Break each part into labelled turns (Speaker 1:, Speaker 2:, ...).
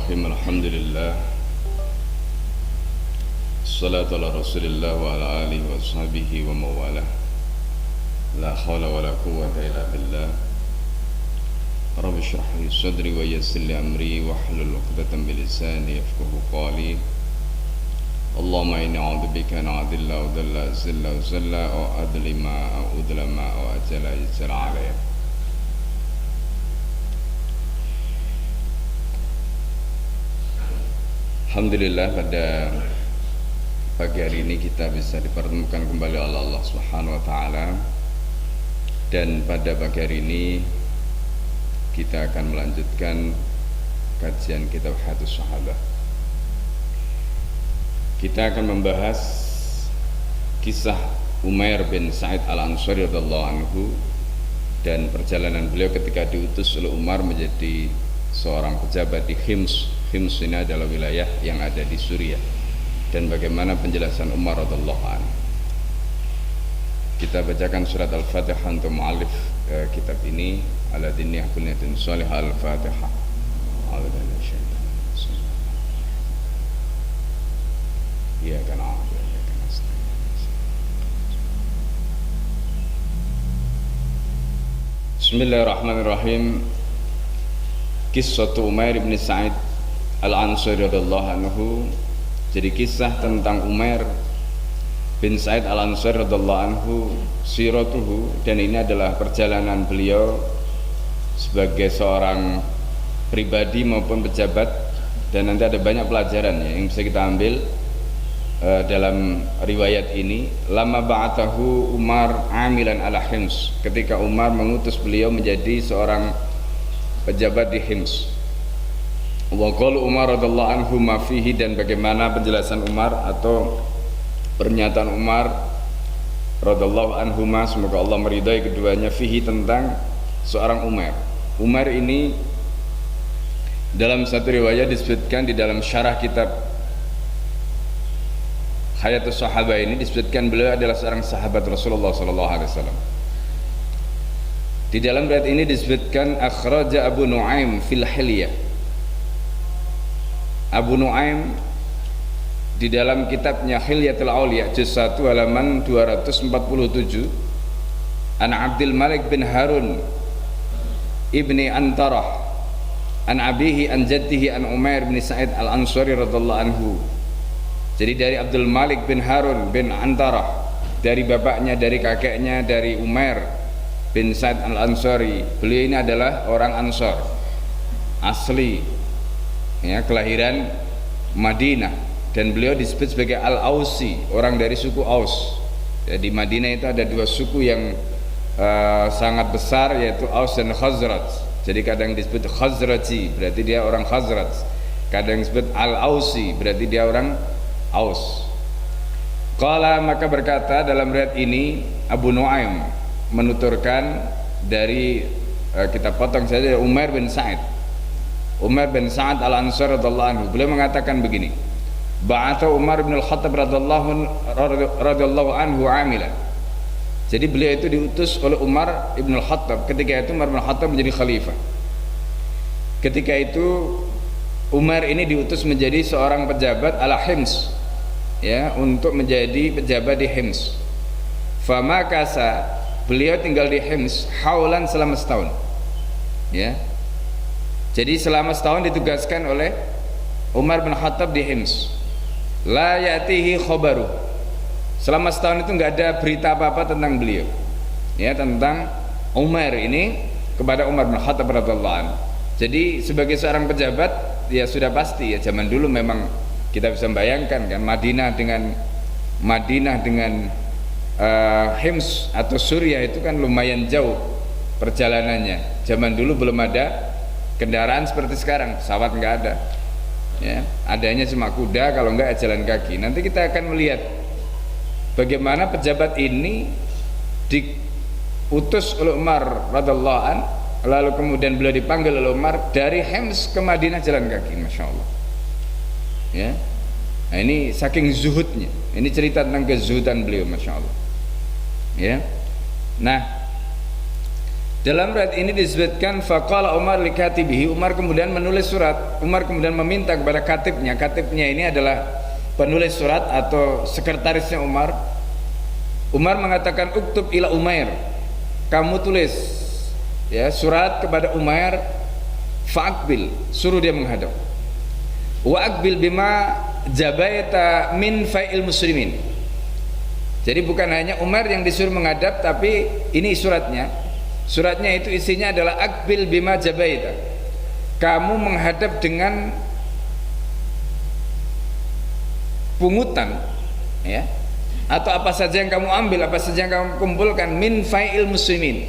Speaker 1: Bismillahirrahmanirrahim. Alhamdulillah. Assalatu ala Rasulillah wa ala alihi wa sahbihi wa mawalah. La hawla wa la quwwata illa billah. Rabbi shrah li sadri wa yassir li amri wahlul 'uqdatam min lisani yafqahu qawli. Allahumma inni a'udzubika an a'dilla wa dalla zilla wa zalla wa adlima wa udlama wa ajala yajra alayya. Alhamdulillah, pada pagi hari ini kita bisa dipertemukan kembali oleh Allah Subhanahu wa taala. Dan pada pagi hari ini kita akan melanjutkan kajian kitab Hadits Sahabah. Kita akan membahas kisah Umair bin Sa'id Al-Ansari radhiyallahu anhu dan perjalanan beliau ketika diutus oleh Umar menjadi seorang pejabat di Hims. Hims ini adalah wilayah yang ada di Suriah, dan bagaimana penjelasan Umar radhiyallahu anhu. Kita bacakan surat Al-Fatihah untuk mu'alif kitab ini. Ala dinni kunyatin salih Al-Fatihah. Ya kan. Bismillahirrahmanirrahim. Kisah Umair bin Sa'id Al-Ansari radhiyallahu anhu. Jadi kisah tentang Umair bin Sa'id Al-Ansari radhiyallahu anhu, siratuhu, dan ini adalah perjalanan beliau sebagai seorang pribadi maupun pejabat. Dan nanti ada banyak pelajaran yang bisa kita ambil dalam riwayat ini. Lama ba'atahu Umar amilan ala Hims, ketika Umar mengutus beliau menjadi seorang pejabat di Hims. Wa qala Umar radhiyallahu anhu ma fihi, dan bagaimana penjelasan Umar atau pernyataan Umar radhiyallahu anhu, semoga Allah meridai keduanya, fihi, tentang seorang Umair. Umair ini dalam satu riwayat disebutkan di dalam syarah kitab Hayatus Sahabah ini disebutkan beliau adalah seorang sahabat Rasulullah sallallahu alaihi wasallam. Di dalam riwayat ini disebutkan akhraja Abu Nu'aim fil Hilyah. Abu Nu'aim di dalam kitabnya Hilyatul Auliya juz 1 halaman 247, an Abdul Malik bin Harun ibni Antarah an abihi an jaddihi an Umair bin Sa'id Al-Ansari radhiyallahu anhu. Jadi dari Abdul Malik bin Harun bin Antarah, dari bapaknya, dari kakeknya, dari Umair bin Sa'id Al-Ansari. Beliau ini adalah orang Ansar asli, ya, kelahiran Madinah, dan beliau disebut sebagai Al-Ausi, orang dari suku Aus. Ya, di Madinah itu ada dua suku yang sangat besar, yaitu Aus dan Khazraj. Jadi kadang disebut Khazraji, berarti dia orang Khazraj. Kadang disebut Al-Ausi, berarti dia orang Aus. Qala, maka berkata dalam riwayat ini Abu Nu'aim menuturkan dari kita potong saja Umair bin Sa'id. Umar bin Sa'ad Al-Ansari radhiyallahu anhu, beliau mengatakan begini, ba'atha Umar bin Al-Khattab radhiyallahu anhu amilan. Jadi beliau itu diutus oleh Umar bin Al-Khattab. Ketika itu Umar bin Al-Khattab menjadi khalifah. Ketika itu Umar ini diutus menjadi seorang pejabat ala Hims, ya, untuk menjadi pejabat di Hims. Fama kasa, beliau tinggal di Hims haulan selama setahun, ya. Jadi selama setahun ditugaskan oleh Umar bin Khattab di Hims. La ya'tihi khobaru. Selama setahun itu nggak ada berita apa-apa tentang beliau, ya, tentang Umar ini kepada Umar bin Khattab radhiyallahu anhu. Jadi sebagai seorang pejabat, ya sudah pasti, ya, zaman dulu memang kita bisa membayangkan kan, Madinah dengan Hims atau Suriah itu kan lumayan jauh perjalanannya. Zaman dulu belum ada kendaraan seperti sekarang, pesawat nggak ada, ya, adanya cuma kuda, kalau nggak jalan kaki. Nanti kita akan melihat bagaimana pejabat ini diutus oleh Umar radhiyallahu an, lalu kemudian beliau dipanggil oleh Umar dari Hims ke Madinah jalan kaki, masya Allah, ya. Nah, ini saking zuhudnya, ini cerita tentang kezuhudan beliau, masya Allah, ya. Nah, Dalam riwayat ini disebutkan faqala Umar li katibihi, Umar kemudian menulis surat. Umar kemudian meminta kepada katibnya. Katibnya ini adalah penulis surat atau sekretarisnya Umar. Umar mengatakan uktub ila Umair, kamu tulis ya surat kepada Umair, fa'akbil, suruh dia menghadap. Wa akbil bima jabaita min fa'il muslimin. Jadi bukan hanya Umar yang disuruh menghadap, tapi ini suratnya. Suratnya itu isinya adalah akbil bima jabaita, kamu menghadap dengan pungutan ya, atau apa saja yang kamu ambil, apa saja yang kamu kumpulkan min fa'il muslimin,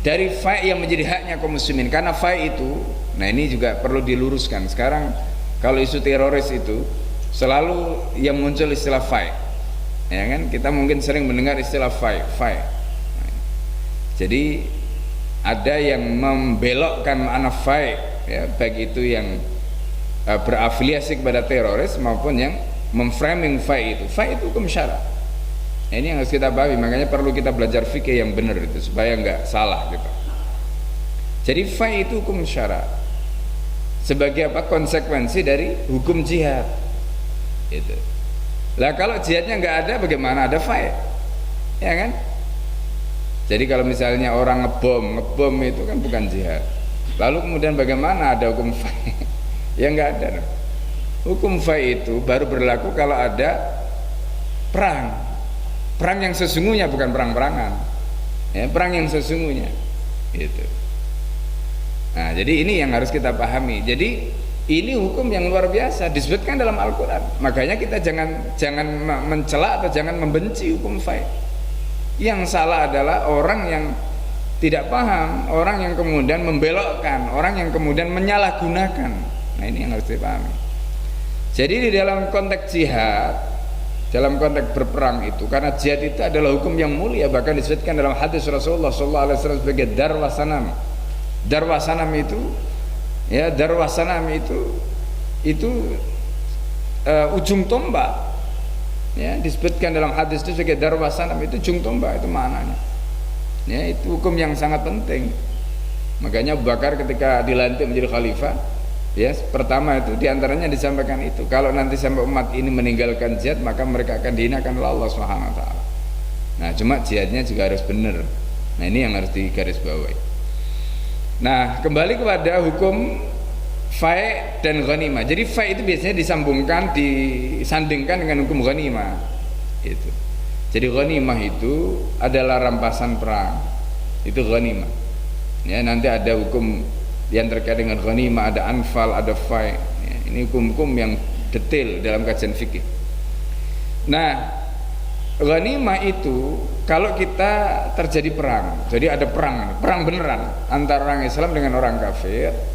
Speaker 1: dari fa' yang menjadi haknya kaum muslimin. Karena fa' itu, nah ini juga perlu diluruskan. Sekarang kalau isu teroris itu selalu yang muncul istilah fa', ya kan, kita mungkin sering mendengar istilah fa'. Jadi ada yang membelokkan makna fa', ya, baik itu yang berafiliasi kepada teroris maupun yang memframing fa' itu. Fa' itu hukum syara. Nah, ini yang harus kita pahami, makanya perlu kita belajar fikih yang benar itu supaya nggak salah gitu. Jadi fa' itu hukum syara. Sebagai apa? Konsekuensi dari hukum jihad. Gitu. Lah kalau jihadnya nggak ada, bagaimana ada fa'? Ya kan? Jadi kalau misalnya orang ngebom itu kan bukan jihad. Lalu kemudian bagaimana ada hukum fa'? Ya nggak ada. Hukum fa' itu baru berlaku kalau ada perang yang sesungguhnya, bukan perang-perangan. Ya, perang yang sesungguhnya. Gitu. Nah, jadi ini yang harus kita pahami. Jadi ini hukum yang luar biasa disebutkan dalam Al-Quran. Makanya kita jangan mencela atau jangan membenci hukum fa'. Yang salah adalah orang yang tidak paham, orang yang kemudian membelokkan, orang yang kemudian menyalahgunakan. Nah, ini yang harus dipahami. Jadi di dalam konteks jihad, dalam konteks berperang itu, karena jihad itu adalah hukum yang mulia, bahkan disebutkan dalam hadis Rasulullah SAW sebagai darwasanam. Darwasanam itu, ya, darwasanam itu ujung tombak. Ya, disebutkan dalam hadis itu sebagai darwasanam, itu ujung tombak, itu maknanya. Ya, itu hukum yang sangat penting. Makanya Abu Bakar ketika dilantik menjadi khalifah, ya, pertama itu diantaranya disampaikan itu, kalau nanti sampai umat ini meninggalkan jihad, maka mereka akan dihinakan oleh Allah Subhanahu wa taala. Nah, cuma jihadnya juga harus benar. Nah, ini yang harus digarisbawahi. Nah, kembali kepada hukum fa' dan ghanimah. Jadi fa' itu biasanya disandingkan dengan hukum ghanimah. Itu. Jadi ghanimah itu adalah rampasan perang. Itu ghanimah. Ya, nanti ada hukum yang terkait dengan ghanimah, ada anfal, ada fa'. Ya, ini hukum-hukum yang detail dalam kajian fikih. Nah, ghanimah itu kalau kita terjadi perang, jadi ada perang beneran antara orang Islam dengan orang kafir.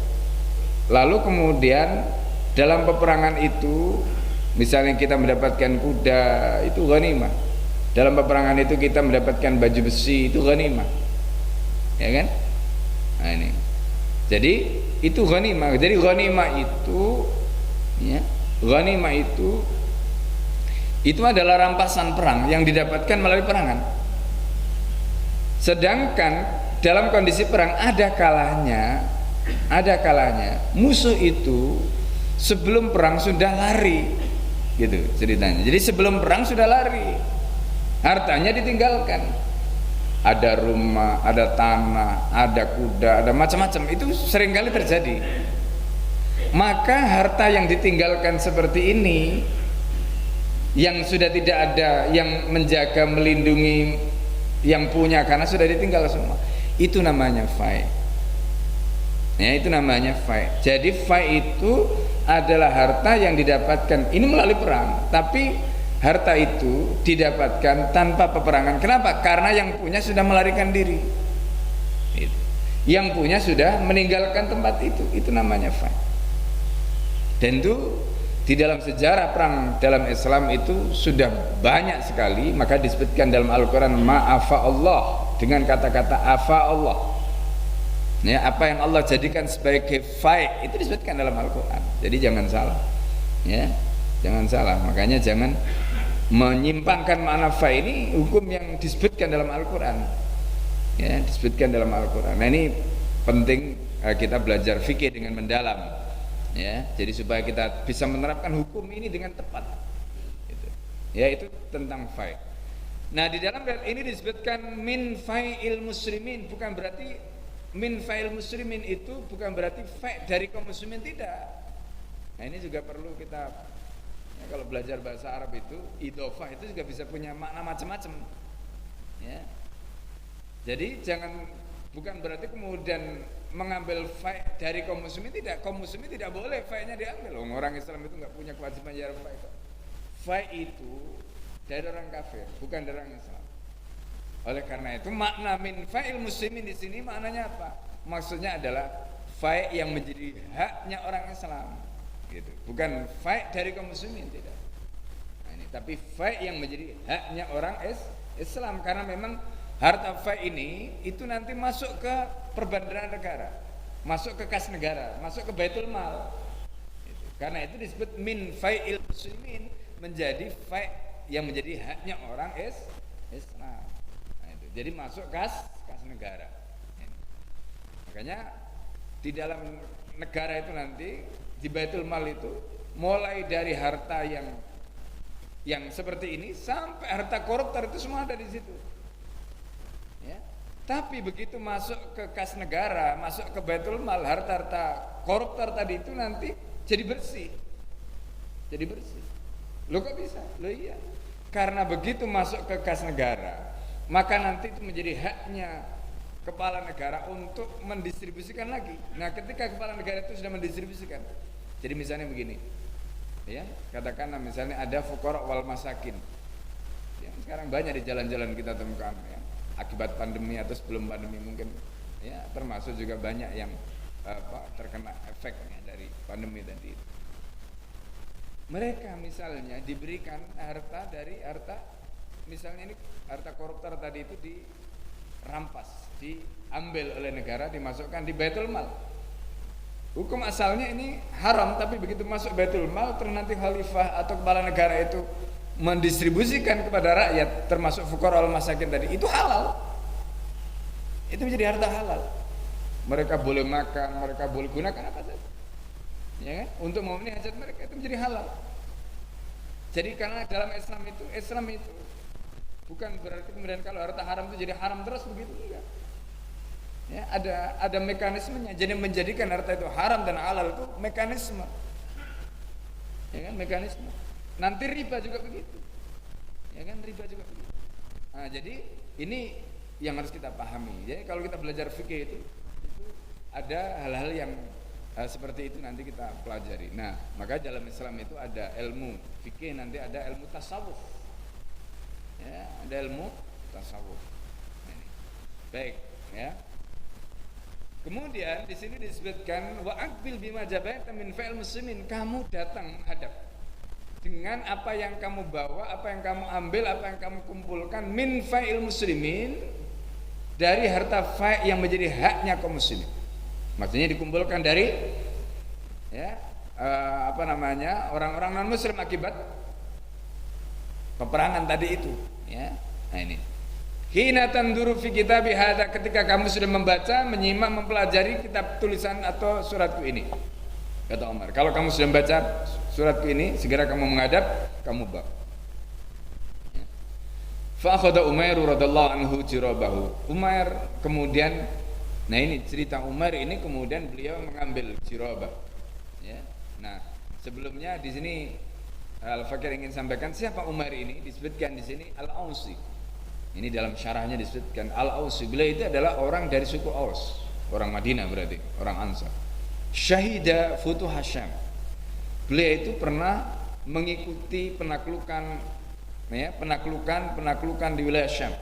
Speaker 1: Lalu kemudian dalam peperangan itu misalnya kita mendapatkan kuda, itu ghanimah. Dalam peperangan itu kita mendapatkan baju besi, itu ghanimah. Ya kan? Nah, ini. Jadi itu ghanimah. Jadi ghanimah itu, ya, ghanimah itu adalah rampasan perang yang didapatkan melalui perangan. Sedangkan dalam kondisi perang ada kalanya musuh itu sebelum perang sudah lari, gitu ceritanya. Jadi sebelum perang sudah lari, hartanya ditinggalkan, ada rumah, ada tanah, ada kuda, ada macam-macam. Itu seringkali terjadi. Maka harta yang ditinggalkan seperti ini, yang sudah tidak ada yang menjaga, melindungi yang punya karena sudah ditinggal semua, itu namanya fa'. Ya, itu namanya fa'. Jadi fa' itu adalah harta yang didapatkan ini melalui perang, tapi harta itu didapatkan tanpa peperangan. Kenapa? Karena yang punya sudah melarikan diri. Yang punya sudah meninggalkan tempat itu. Itu namanya fa'. Dan itu di dalam sejarah perang dalam Islam itu sudah banyak sekali, maka disebutkan dalam Al-Quran ma'afa Allah, dengan kata-kata afa Allah. Ya, apa yang Allah jadikan sebagai fa' itu disebutkan dalam Al-Quran. Jadi jangan salah, ya, jangan salah. Makanya jangan menyimpangkan makna fa' ini hukum yang disebutkan dalam Al-Quran. Ya, disebutkan dalam Al-Qur'an. Nah, ini penting kita belajar fikih dengan mendalam. Ya, jadi supaya kita bisa menerapkan hukum ini dengan tepat. Gitu. Ya, itu tentang fai'. Nah, di dalam ayat ini disebutkan min fa'il muslimin, bukan berarti min fa'il muslimin itu bukan berarti fa' dari kaum muslimin, tidak. Nah, ini juga perlu kita ya, kalau belajar bahasa Arab itu idhofah itu juga bisa punya makna macam-macam. Ya. Jadi bukan berarti kemudian mengambil fa' dari kaum muslimin, tidak. Kaum muslimin tidak boleh fa'-nya diambil. Orang Islam itu enggak punya kewajiban bayar fa'. Fa' itu dari orang kafir, bukan dari orang Islam. Oleh karena itu makna min fa'il muslimin di sini maknanya apa? Maksudnya adalah fa' yang menjadi haknya orang Islam, gitu. Bukan fa' dari kaum muslimin, tidak. Nah, ini tapi fa' yang menjadi haknya orang Islam, karena memang harta fa' ini itu nanti masuk ke perbendaharaan negara, masuk ke kas negara, masuk ke baitul mal. Gitu. Karena itu disebut min fa'il muslimin, menjadi fa' yang menjadi haknya orang Islam. Nah, itu. Jadi masuk kas negara. Makanya di dalam negara itu nanti di Baitul Mal itu mulai dari harta yang seperti ini sampai harta koruptor itu semua ada di situ. Ya. Tapi begitu masuk ke kas negara, masuk ke Baitul Mal, harta-harta koruptor tadi itu nanti jadi bersih. Jadi bersih. Loh kok bisa? Loh iya. Karena begitu masuk ke kas negara, maka nanti itu menjadi haknya kepala negara untuk mendistribusikan lagi. Nah, ketika kepala negara itu sudah mendistribusikan, jadi misalnya begini, ya, katakanlah misalnya ada fuqara wal masakin, yang sekarang banyak di jalan-jalan kita temukan, ya, akibat pandemi atau sebelum pandemi mungkin, ya, termasuk juga banyak yang terkena efeknya dari pandemi tadi. Mereka misalnya diberikan harta dari misalnya ini harta koruptor tadi itu dirampas, diambil oleh negara, dimasukkan di Baitul Mal. Hukum asalnya ini haram, tapi begitu masuk Baitul Mal, terus nanti khalifah atau kepala negara itu mendistribusikan kepada rakyat, termasuk fuqara wal masakin tadi, itu halal. Itu menjadi harta halal. Mereka boleh makan, mereka boleh gunakan apa saja. Ya kan? Untuk memenuhi hajat mereka, itu menjadi halal. Jadi karena dalam Islam itu bukan berarti kemudian kalau harta haram itu jadi haram terus, begitu enggak. Ya, ada mekanismenya. Jadi menjadikan harta itu haram dan halal itu mekanisme. Ya kan, mekanisme. Nanti riba juga begitu. Ya kan, riba juga begitu. Nah, jadi ini yang harus kita pahami. Jadi kalau kita belajar fikih itu ada hal-hal yang seperti itu nanti kita pelajari. Nah, maka dalam Islam itu ada ilmu fikih, nanti ada ilmu tasawuf. Ya, ada ilmu tasawuf. Nah, ini. Baik, ya. Kemudian di sini disebutkan wa aqbil bima jabaita min fa'il muslimin, kamu datang menghadap dengan apa yang kamu bawa, apa yang kamu ambil, apa yang kamu kumpulkan min fa'il muslimin, dari harta fa' yang menjadi haknya kaum muslimin. Maksudnya dikumpulkan dari orang-orang non muslim akibat peperangan tadi itu, ya. Nah, ini hina tanduru fi kitabi hadza, ketika kamu sudah membaca, menyimak, mempelajari kitab tulisan atau suratku ini, kata Umar. Kalau kamu sudah membaca suratku ini, segera kamu menghadap, kamu bawa. Ya. Fa akhadha Umair radhiyallahu anhu jirabahu. Umar kemudian, nah ini cerita Umar ini, kemudian beliau mengambil jirabah. Ya. Nah, sebelumnya di sini Al-Fakir ingin sampaikan siapa Umar ini, disebutkan di sini Al-Ausi. Ini dalam syarahnya disebutkan Al-Ausi. Beliau itu adalah orang dari suku Aus, orang Madinah berarti, orang Ansar. Syahida Futuh Hasyam. Beliau itu pernah mengikuti penaklukan di wilayah Syam.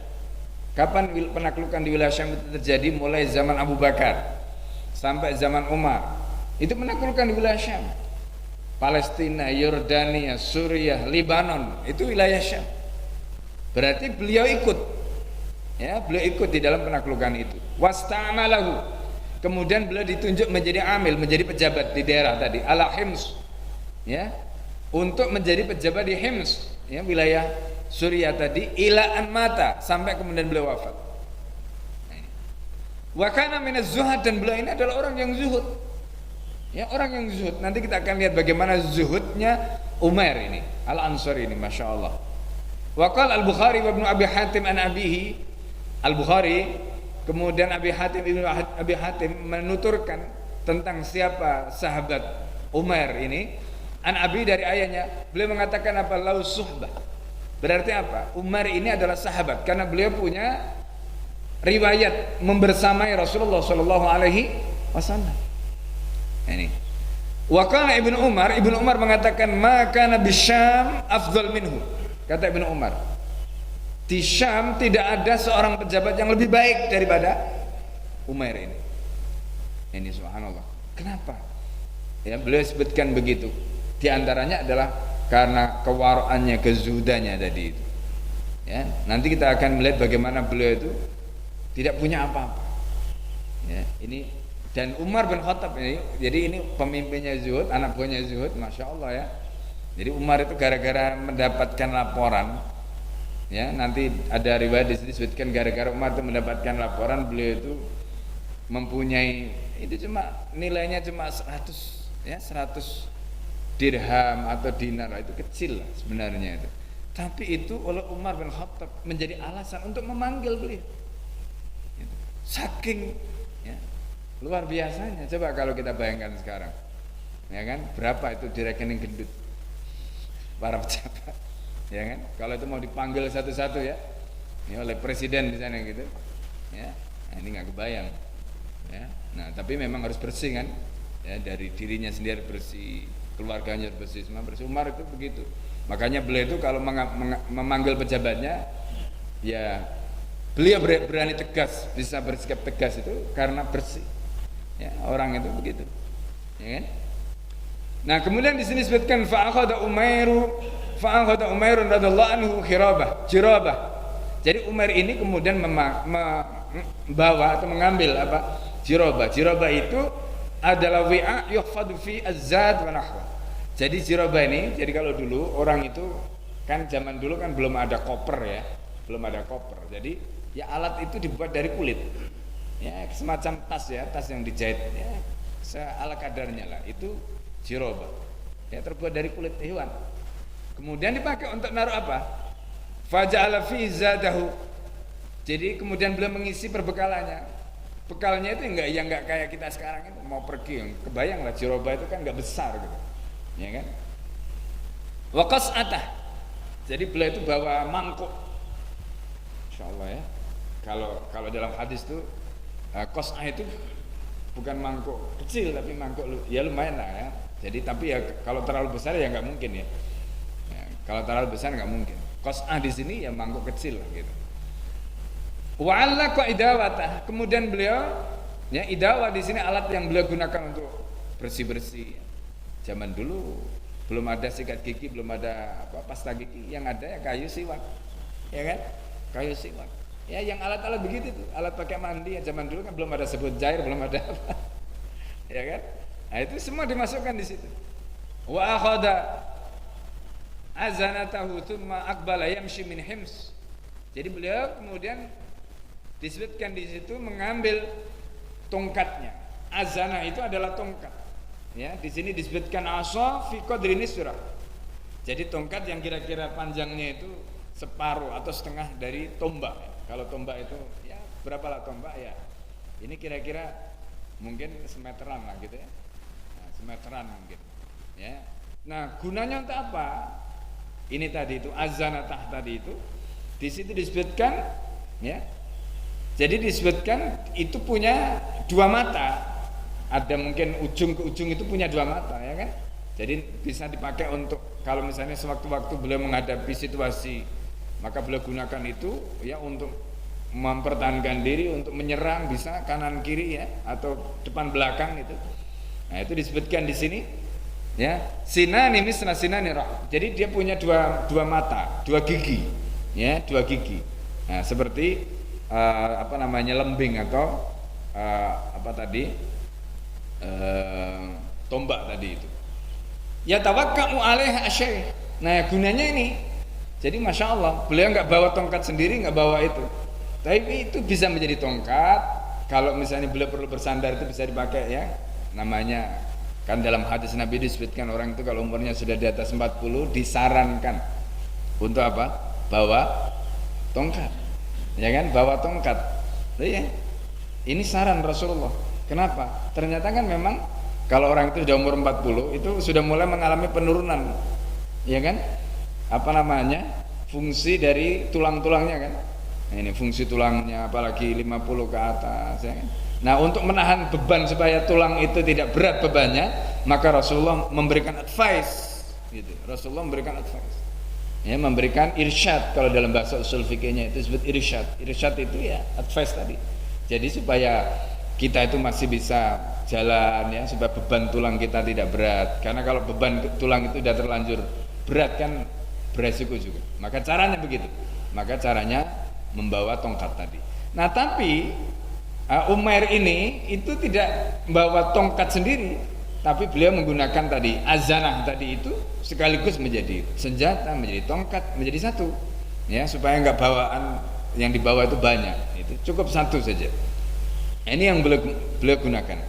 Speaker 1: Kapan penaklukan di wilayah Syam itu terjadi? Mulai zaman Abu Bakar sampai zaman Umar. Itu penaklukan di wilayah Syam. Palestina, Yordania, Suriah, Lebanon, itu wilayah Syam. Berarti beliau ikut. Ya, beliau ikut di dalam penaklukan itu. Wasta'amalahu. Kemudian beliau ditunjuk menjadi amil, menjadi pejabat di daerah tadi, ala Hims. Ya. Untuk menjadi pejabat di Hims, ya, wilayah Suriah tadi, ilaan mata, sampai kemudian beliau wafat. Nah, ini. Wa kana minaz zuhad, dan beliau ini adalah orang yang zuhud. Ya, orang yang zuhud. Nanti kita akan lihat bagaimana zuhudnya Umair ini, Al-Ansari ini, Masya Allah. Wa qala Al-Bukhari wa Ibnu Abi Hatim an abihi. Al-Bukhari kemudian Abi Hatim Ibnu Abi Hatim menuturkan tentang siapa sahabat Umair ini, an abi, dari ayahnya. Beliau mengatakan apa? Lau suhbah. Berarti apa? Umair ini adalah sahabat karena beliau punya riwayat membersamai Rasulullah sallallahu alaihi wasallam. Ini. Wa qala Ibnu Umar mengatakan ma kana bisyam afdal minhu. Kata Ibnu Umar, di Syam tidak ada seorang pejabat yang lebih baik daripada Umair ini. Ini subhanallah. Kenapa? Ya, beliau sebutkan begitu. Di antaranya adalah karena kewaraannya, kezuhudannya tadi itu. Ya, nanti kita akan melihat bagaimana beliau itu tidak punya apa-apa. Ya, ini dan Umar bin Khattab ini, jadi ini pemimpinnya zuhud, anak buahnya zuhud, Masya Allah ya. Jadi Umar itu gara-gara mendapatkan laporan, ya nanti ada riwayat di sini disebutkan gara-gara Umar itu mendapatkan laporan beliau itu mempunyai itu cuma nilainya cuma 100 ya 100 dirham atau dinar, itu kecil lah sebenarnya itu. Tapi itu oleh Umar bin Khattab menjadi alasan untuk memanggil beliau. Saking ya, luar biasanya. Coba kalau kita bayangkan sekarang, ya kan, berapa itu di rekening gendut para pejabat, ya kan? Kalau itu mau dipanggil satu-satu ya oleh presiden di sana gitu, ya, nah, ini nggak kebayang, ya. Nah, tapi memang harus bersih kan, ya, dari dirinya sendiri bersih, keluarganya bersih, semua bersih. Umar itu begitu. Makanya beliau itu kalau memanggil pejabatnya, ya beliau berani tegas, bisa bersikap tegas itu karena bersih. Ya, orang itu begitu. Ya kan? Nah, kemudian di sini disebutkan fa'akhadha Umairun radhiyallahu anhu jirabah. Jadi Umair ini kemudian membawa atau mengambil apa? Jirabah. Jirabah itu adalah wi'a yuhfadu fi az-zad wa nahwa. Jadi jirabah ini, jadi kalau dulu orang itu kan zaman dulu kan belum ada koper ya. Belum ada koper. Jadi ya alat itu dibuat dari kulit, ya semacam tas ya, tas yang dijahit ya seala kadarnya lah, itu jirabah ya, terbuat dari kulit hewan. Kemudian dipakai untuk naruh apa? Faja'ala fi zadahu. Jadi kemudian beliau mengisi perbekalannya. Bekalnya itu enggak kayak kita sekarang itu mau pergi, kebayang lah jirabah itu kan enggak besar gitu, ya kan? Wa qas'atah. Jadi beliau itu bawa mangkuk. Insyaallah ya. Kalau dalam hadis itu qas'ah itu bukan mangkuk kecil tapi mangkuk ya lumayan lah ya. Jadi tapi ya kalau terlalu besar ya nggak mungkin ya. Kalau terlalu besar nggak mungkin. Qas'ah di sini ya mangkuk kecil lah gitu. Wa 'allaqa idawatah. Kemudian beliau ya, idawah di sini alat yang beliau gunakan untuk bersih-bersih. Zaman dulu belum ada sikat gigi, belum ada apa pasta gigi, yang ada ya kayu siwak. Ya kan? Kayu siwak. Ya yang alat-alat begitu tuh, alat pakai mandi ya, zaman dulu kan belum ada sebut jair, belum ada apa. Ya kan? Nah, itu semua dimasukkan di situ. Wa akhadha azanatahu thumma aqbala yamshi min hims. Jadi beliau kemudian disebutkan di situ mengambil tongkatnya. Azana itu adalah tongkat. Ya, di sini disebutkan asa fi qadri nisrah. Jadi tongkat yang kira-kira panjangnya itu separuh atau setengah dari tombak. Kalau tombak itu ya berapalah tombak ya? Ini kira-kira mungkin semeteran lah gitu ya. Nah, semeteran mungkin. Ya. Nah, gunanya untuk apa? Ini tadi itu azanatah tadi itu di situ disebutkan ya. Jadi disebutkan itu punya dua mata. Ada mungkin ujung ke ujung itu punya dua mata ya kan? Jadi bisa dipakai untuk kalau misalnya sewaktu-waktu beliau menghadapi situasi, maka beliau gunakan itu ya untuk mempertahankan diri, untuk menyerang bisa kanan kiri ya atau depan belakang itu. Nah, itu disebutkan di sini ya, sinani misna sinani rah. Jadi dia punya dua mata, dua gigi. Ya, dua gigi. Nah, seperti apa namanya lembing atau apa tadi? Tombak tadi itu. Ya tawakka'u alaiha asy-syai'. Nah, gunanya ini. Jadi Masya Allah, beliau nggak bawa tongkat sendiri, nggak bawa itu. Tapi itu bisa menjadi tongkat, kalau misalnya beliau perlu bersandar itu bisa dipakai ya, namanya kan dalam hadis Nabi disebutkan orang itu kalau umurnya sudah di atas 40 disarankan untuk apa? Bawa tongkat, ya kan? Bawa tongkat. Iya, ini saran Rasulullah. Kenapa? Ternyata kan memang kalau orang itu sudah umur 40 itu sudah mulai mengalami penurunan, ya kan? Apa namanya? Fungsi dari tulang-tulangnya kan? Nah, ini fungsi tulangnya apalagi 50 ke atas, ya kan? Nah, untuk menahan beban supaya tulang itu tidak berat bebannya, maka Rasulullah memberikan advice, gitu. Rasulullah memberikan advice, ya, memberikan irsyad. Kalau dalam bahasa usul fikihnya itu disebut irsyad. Irsyad itu ya advice tadi. Jadi supaya kita itu masih bisa jalan, ya, supaya beban tulang kita tidak berat. Karena kalau beban tulang itu sudah terlanjur berat kan beresiko juga. Maka caranya begitu. Maka caranya membawa tongkat tadi. Nah, tapi Umair ini itu tidak membawa tongkat sendiri, tapi beliau menggunakan tadi azanah tadi itu sekaligus menjadi senjata, menjadi tongkat, menjadi satu, ya, supaya enggak bawaan yang dibawa itu banyak, itu cukup satu saja. Ini yang beliau gunakan.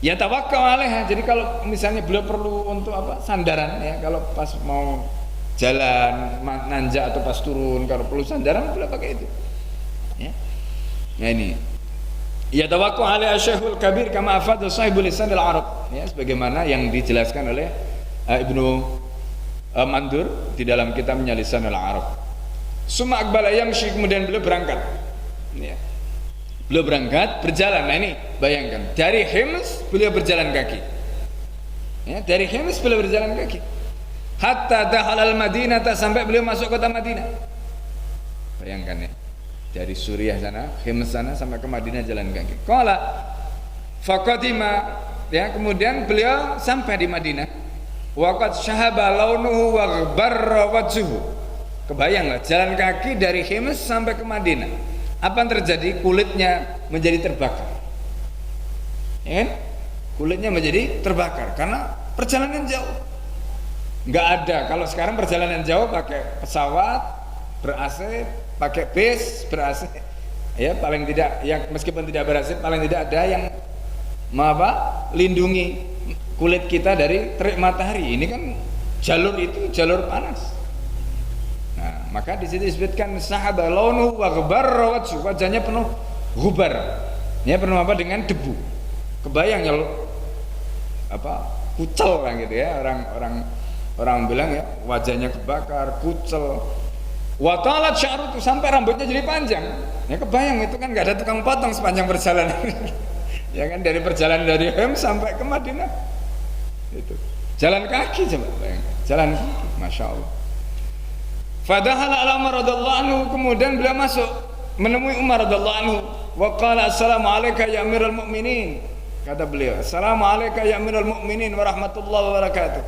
Speaker 1: Ya tawakkal alaiha. Jadi kalau misalnya beliau perlu untuk apa? Sandaran, ya, kalau pas mau jalan nanjak atau pas turun kalau perlu sandaran beliau pakai itu. Ya. Nah ini. Ya tawakkul alaiha Syekhul Kabir kama afadha sahibul lisan al-Arab, ya, sebagaimana yang dijelaskan oleh Ibnu Mandur di dalam kitabnya Lisan al-Arab. Summa aqbala yamshi, kemudian beliau berangkat, ya. Beliau berangkat berjalan. Nah ini bayangkan dari Hims beliau berjalan kaki, ya, dari Hims beliau berjalan kaki hatta dakhala al-Madinah, sampai beliau masuk kota Madinah. Bayangkan, ya, dari Suriah sana, Hims sana sampai ke Madinah jalan kaki. Qala faqadima, ya, kemudian beliau sampai di Madinah. Wa qad syahaba launuhu wa ghabarra wajhuhu. Kebayanglah jalan kaki dari Hims sampai ke Madinah. Apa yang terjadi? Kulitnya menjadi terbakar. Ya kan? Kulitnya menjadi terbakar karena perjalanan jauh. Enggak ada. Kalau sekarang perjalanan jauh pakai pesawat ber-AC, pakai bis ber-AC, ya, paling tidak, yang meskipun tidak ber-AC, paling tidak ada yang lindungi kulit kita dari terik matahari. Ini kan jalur itu jalur panas. Nah, maka di situ disebutkan sahaba launu wa ghabarra wajhu, wajahnya penuh gubar, ya, penuh apa? Dengan debu. Kebayang ya kucel lah gitu, ya, orang bilang, ya, wajahnya kebakar, kucel. Wa talat sya'rutu, sampai rambutnya jadi panjang. Ya, kebayang itu kan nggak ada tukang potong sepanjang perjalanan. Ya kan, dari perjalanan dari Hims sampai ke Madinah itu jalan kaki, coba bayangkan, jalan kaki, masya Allah. Fadahala ala Umar radhiyallahu anhu, kemudian beliau masuk menemui Umar radhiyallahu anhu. Wa qala assalamu alayka ya amiral mu'minin, kata beliau, assalamu alayka ya amiral mu'minin wa rahmatullahi wa barakatuh.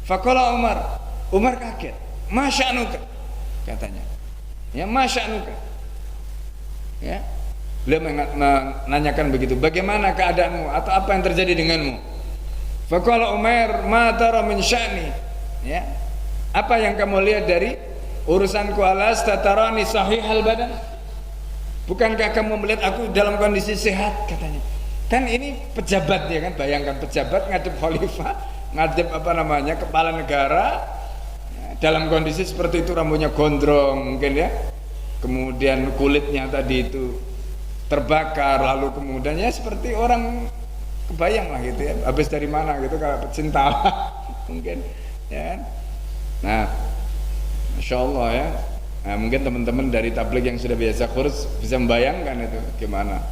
Speaker 1: Faqala Umar kaget, masya'nuka, katanya, ya, masya'nuka, ya, beliau menanyakan begitu, bagaimana keadaanmu atau apa yang terjadi denganmu. Faqala Umar ma tara min sya'ni, ya, apa yang kamu lihat dari urusanku? Alas tatarani sahihal badan, bukankah kamu melihat aku dalam kondisi sehat, katanya. Kan ini pejabat, ya kan, bayangkan pejabat ngadep khalifah, ngadep kepala negara, dalam kondisi seperti itu, rambutnya gondrong mungkin, ya, kemudian kulitnya tadi itu terbakar, lalu kemudian, ya, seperti orang, kebayang lah gitu, ya, habis dari mana gitu, kalau pecinta mungkin, ya kan. Nah, masya Allah, ya. Nah, mungkin teman-teman dari tabligh yang sudah biasa kurus bisa membayangkan itu gimana.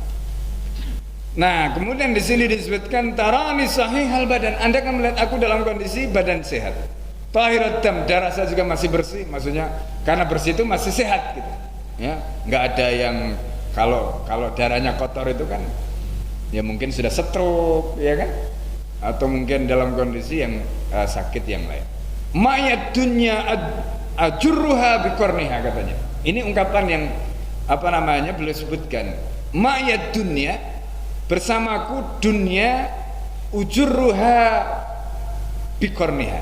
Speaker 1: Nah, kemudian di sini disebutkan tarani sahihal badan, Anda akan melihat aku dalam kondisi badan sehat. Tahirat dam, darah saya juga masih bersih, maksudnya karena bersih itu masih sehat gitu. Ya, nggak ada yang kalau darahnya kotor itu kan, ya, mungkin sudah stroke, ya kan, atau mungkin dalam kondisi yang sakit yang lain. Ma'yad dunya ajurruha biqarniha, katanya. Ini ungkapan yang beliau sebutkan. Ma'yad dunya, bersamaku dunia, ujurruha biqarniha.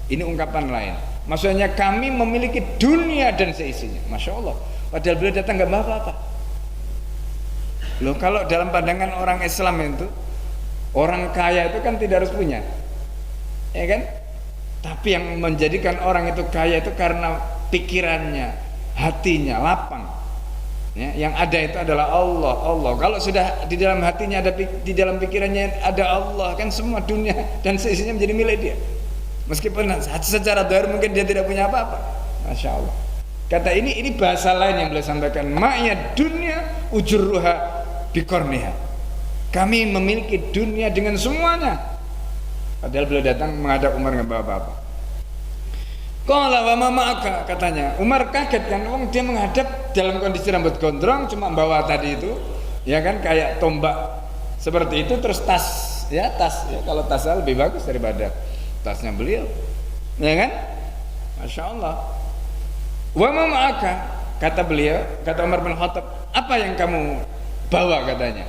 Speaker 1: Ini ungkapan lain. Maksudnya kami memiliki dunia dan seisinya. Masya Allah. Padahal beliau datang nggak bawa apa-apa. Loh, kalau dalam pandangan orang Islam itu orang kaya itu kan tidak harus punya, ya kan? Tapi yang menjadikan orang itu kaya itu karena pikirannya, hatinya lapang. Ya, yang ada itu adalah Allah. Allah. Kalau sudah di dalam hatinya ada, di dalam pikirannya ada Allah, kan semua dunia dan seisinya menjadi milik dia. Meskipun secara zahir mungkin dia tidak punya apa-apa. Masya Allah. Kata ini bahasa lain yang beliau sampaikan. Ma'ya dunya ujurruha biqarniha. Kami memiliki dunia dengan semuanya. Padahal beliau datang menghadap Umar nggak bawa apa-apa. Qala wa ma ma'aka, katanya. Umar kaget kan, dia menghadap dalam kondisi rambut gondrong, cuma bawa tadi itu, ya kan, kayak tombak seperti itu, terus tas, ya. Kalau tasnya lebih bagus daripada tasnya beliau, ya kan? Masya Allah. Wa ma ma'aka, kata beliau, kata Umar bin Khattab, apa yang kamu bawa, katanya.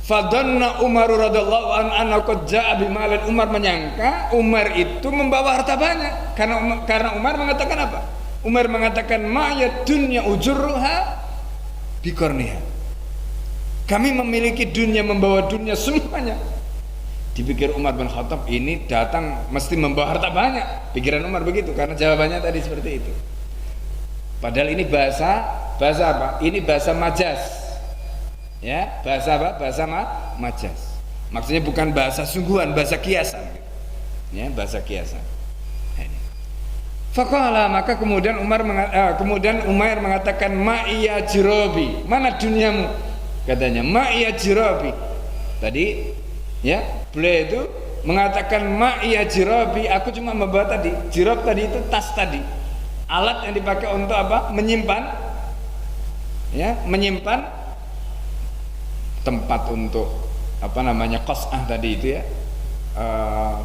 Speaker 1: Fadanna Umar radhiyallahu anhu qad jaa bimalin. Umar menyangka Umar itu membawa harta banyak karena Umar mengatakan apa? Umar mengatakan ma'ya dunya ujurruha biqarniha. Kami memiliki dunia, membawa dunia semuanya. Dipikir Umar bin Khattab ini datang mesti membawa harta banyak. Pikiran Umar begitu karena jawabannya tadi seperti itu. Padahal ini bahasa apa? Ini bahasa majas. Ya, bahasa apa? Bahasa majas. Maksudnya bukan bahasa sungguhan, bahasa kiasan. Ya, bahasa kiasan. Ini. Faqala, maka kemudian Umar mengatakan ma'iya jirabi. Mana duniamu? Katanya ma'iya jirabi. Tadi ya, beliau itu mengatakan ma'iya jirabi, aku cuma membawa tadi. Jirab tadi itu tas tadi. Alat yang dipakai untuk apa? Menyimpan. Ya, menyimpan tempat untuk apa namanya qas'ah tadi itu ya,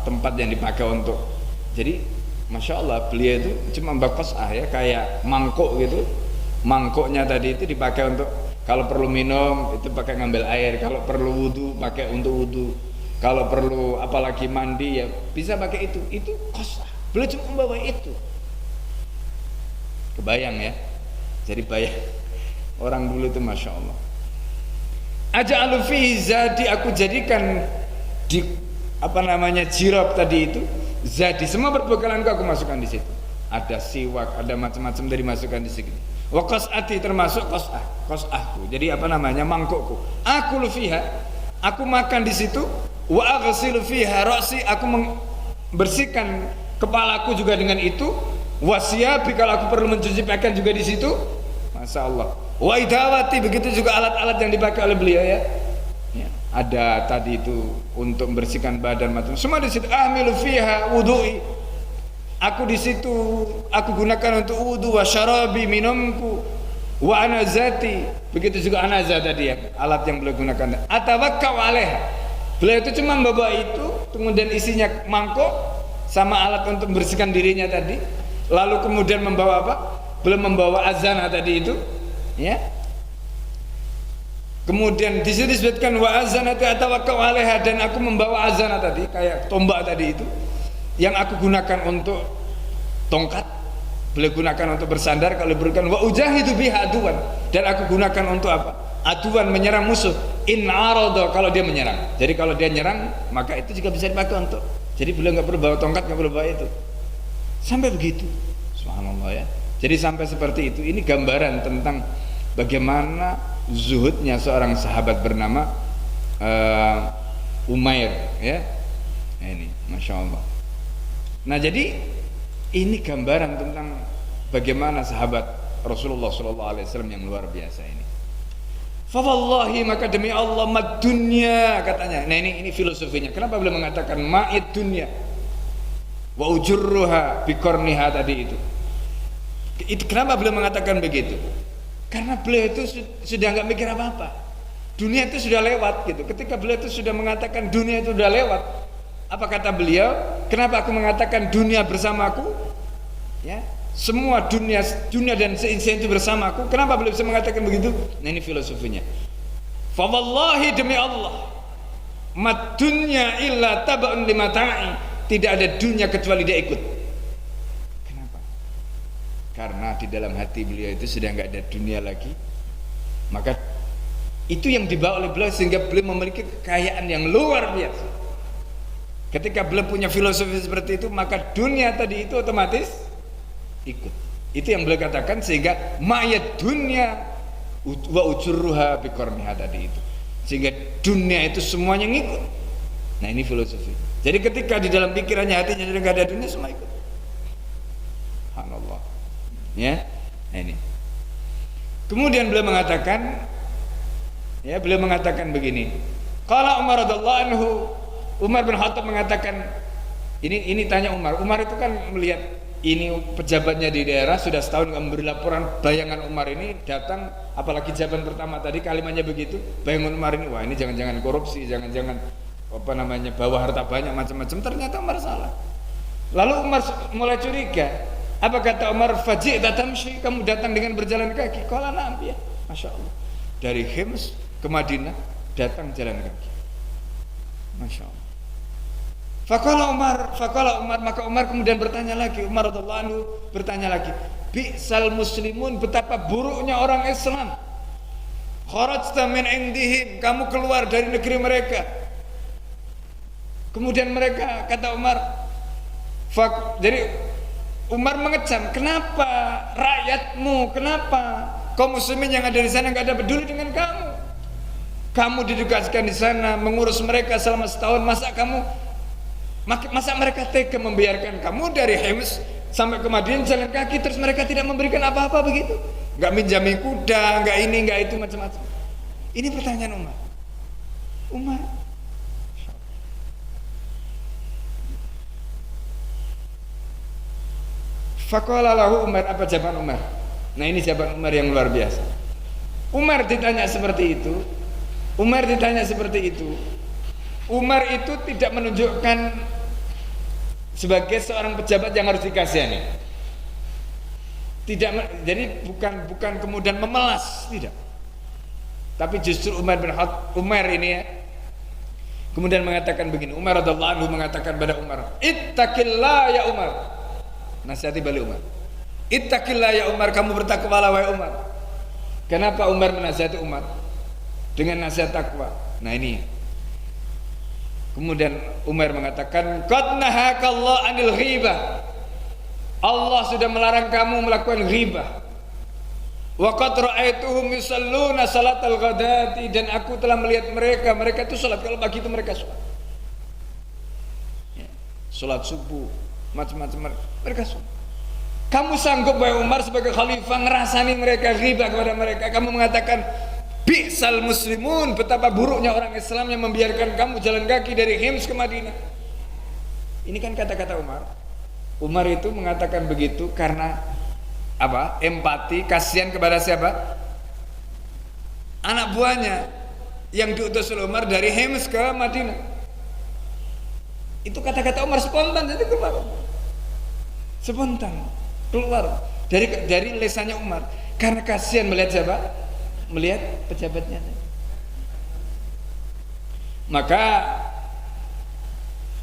Speaker 1: tempat yang dipakai untuk, jadi masya Allah beliau itu cuma mbak qas'ah ya, kayak mangkuk gitu. Mangkuknya tadi itu dipakai untuk kalau perlu minum itu pakai ngambil air, kalau perlu wudu pakai untuk wudu, kalau perlu apalagi mandi ya bisa pakai itu qas'ah. Beliau cuma membawa itu. Kebayang ya, jadi bayang orang dulu itu masya Allah. Aja'alu fihi zadi, aku jadikan di apa namanya jirab tadi itu zadi, semua perbekalanku aku masukkan di situ. Ada siwak, ada macam-macam dari masukkan di situ. Wa qas'ati, termasuk qas'ahku. Jadi apa namanya mangkukku. Aku fiha, aku makan di situ. Wa aghsilu fiha ra'si, aku membersihkan kepalaku juga dengan itu. Wa siyabi, kalau aku perlu mencuci pakaian juga di situ. Masya Allah. Wa idawati, begitu juga alat-alat yang dipakai oleh beliau ya. Ya, ada tadi itu untuk membersihkan badan macam semua di situ. Ahmilu fiha wudu'i, aku di situ aku gunakan untuk wudu, wa syarabi, minumku, wa anazati, begitu juga anazah tadi ya, alat yang beliau gunakan. Atawakkau alaiha, beliau itu cuma membawa itu, kemudian isinya mangkok sama alat untuk membersihkan dirinya tadi. Lalu kemudian membawa apa? Beliau membawa azana tadi itu. Ya. Kemudian di sini disebutkan wa azanatu atawakkau alaiha, dan aku membawa azana tadi kayak tombak tadi itu yang aku gunakan untuk tongkat, beliau gunakan untuk bersandar kalau berikan. Wa ujahidu biha aduan, dan aku gunakan untuk apa? Aduan, menyerang musuh. In arada, kalau dia menyerang. Jadi kalau dia nyerang maka itu juga bisa dipakai untuk. Jadi beliau nggak perlu bawa tongkat, nggak perlu bawa itu. Sampai begitu. Subhanallah ya. Jadi sampai seperti itu. Ini gambaran tentang bagaimana zuhudnya seorang sahabat bernama Umair ya. Nah, ini masya Allah. Nah jadi ini gambaran tentang bagaimana sahabat Rasulullah SAW yang luar biasa ini. Fa wallahi, maka demi Allah, mad dunya, katanya. Nah ini filosofinya. Kenapa beliau mengatakan ma'id dunya wa ujurruha biqarniha tadi itu? Itu kenapa beliau mengatakan begitu? Karena beliau itu sudah nggak mikir apa-apa. Dunia itu sudah lewat gitu. Ketika beliau itu sudah mengatakan dunia itu sudah lewat, apa kata beliau? Kenapa aku mengatakan dunia bersamaku? Ya, semua dunia dan seisinya itu bersamaku. Kenapa beliau bisa mengatakan begitu? Nah ini filosofinya. Fa wallahi, demi Allah, mad dunya illa taba'un limata'i, tidak ada dunia kecuali dia ikut. Karena di dalam hati beliau itu sudah nggak ada dunia lagi, maka Itu yang dibawa oleh beliau sehingga beliau memiliki kekayaan yang luar biasa. Ketika beliau punya filosofi seperti itu, maka dunia tadi itu otomatis ikut. Itu yang beliau katakan, sehingga ma'yad dunia wa ujurruha biqarniha tadi itu. Sehingga dunia itu semuanya ngikut. Nah, ini filosofi. Jadi ketika di dalam pikirannya, hatinya sudah tidak ada dunia, semua ikut. Subhanallah. Ya, nah ini. Kemudian beliau mengatakan, begini. Qala Umar radhiyallahu anhu, Umar bin Khattab mengatakan, ini tanya Umar. Umar itu kan melihat ini pejabatnya di daerah sudah setahun memberi laporan. Bayangan Umar ini datang, apalagi jawaban pertama tadi kalimatnya begitu. Bayangan Umar ini, wah ini jangan-jangan korupsi, jangan-jangan bawa harta banyak macam-macam. Ternyata Umar salah. Lalu Umar mulai curiga. Apa kata Umar? Faji'ta tamshi, kamu datang dengan berjalan kaki. Qala na'am, ya. Masya Allah. Dari Hims ke Madinah datang jalan kaki. Masya Allah. Faqala Umar, maka Umar kemudian bertanya lagi. Umar radhiyallahu anhu bertanya lagi, bi'sal muslimun, betapa buruknya orang Islam. Kharajta min indihim, kamu keluar dari negeri mereka. Kemudian mereka, kata Umar, jadi Umar mengecam, kenapa rakyatmu, kenapa kaum muslimin yang ada di sana nggak ada peduli dengan kamu? Kamu ditugaskan di sana mengurus mereka selama setahun, masa mereka tega membiarkan kamu dari Hims sampai ke Madinah jalan kaki, terus mereka tidak memberikan apa-apa begitu? Nggak minjami kuda, nggak ini, nggak itu, macam-macam. Ini pertanyaan Umar. Faqala lahu Umar, apa jawaban Umar? Nah, ini jawaban Umar yang luar biasa. Umar ditanya seperti itu. Umar itu tidak menunjukkan sebagai seorang pejabat yang harus dikasihani. Jadi bukan kemudian memelas, tidak. Tapi justru Umar ini ya, kemudian mengatakan begini. Umar radhiyallahu anhu mengatakan pada Umar, ittaqillah ya Umar. Nasihati balik Umar. Ittaqillah ya Umar, kamu bertakwalah wahai Umar. Kenapa Umar menasihati Umar? Dengan nasihat takwa. Nah ini. Kemudian Umar mengatakan, qad nahakallahu 'anil ghibah. Allah sudah melarang kamu melakukan ghibah. Wa qad ra'aituhum yusalluna salatal ghadati, dan aku telah melihat mereka itu salat kalau pagi itu mereka salat. Ya, salat subuh, macam-macam mereka salat. Kamu sanggup wahai Umar sebagai khalifah ngerasani mereka, ghibah kepada mereka? Kamu mengatakan bi'sal muslimun, betapa buruknya orang Islam yang membiarkan kamu jalan kaki dari Hims ke Madinah. Ini kan kata-kata Umar. Umar itu mengatakan begitu karena apa? Empati, kasihan kepada siapa? Anak buahnya yang diutus oleh Umar dari Hims ke Madinah. Itu kata-kata Umar spontan, jadi keluar. Spontan keluar dari lesannya Umar karena kasihan melihat siapa? Melihat pejabatnya. Maka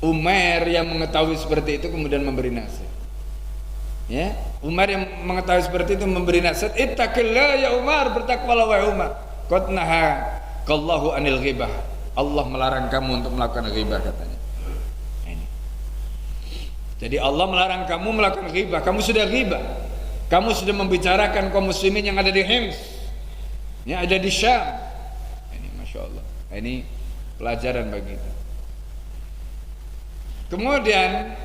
Speaker 1: Umar yang mengetahui seperti itu kemudian memberi nasihat. Ya, Umar yang mengetahui seperti itu memberi nasihat, ittaqillah ya Umar, bertakwalah wahai Umar. Qad nahakallahu 'anil ghibah. Allah melarang kamu untuk melakukan ghibah, katanya. Ini. Jadi Allah melarang kamu melakukan ghibah. Kamu sudah ghibah. Kamu sudah membicarakan kaum muslimin yang ada di Hims, yang ada di Syam. Ini Masya Allah. Ini pelajaran bagi kita. Kemudian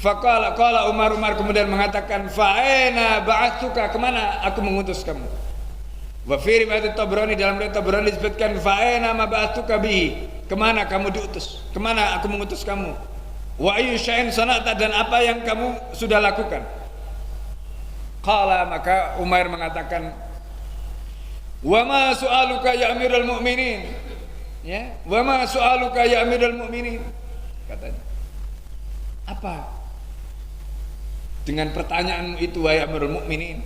Speaker 1: qala Umar kemudian mengatakan, fa'aina ba'atsuka, kemana aku mengutus kamu? Wa fi riwayat Tabrani, dalam riwayat Tabrani disebutkan fa'aina ma ba'atsuka bihi, kemana kamu diutus? Kemana aku mengutus kamu? Wa ayyu syai'in sana'ta, dan apa yang kamu sudah lakukan? Qala, maka Umar mengatakan, wa ma su'aluka ya Amirul Mukminin. Ya, wa ma su'aluka ya Amirul Mukminin, katanya. Apa dengan pertanyaanmu itu wahai Amirul Mukminin?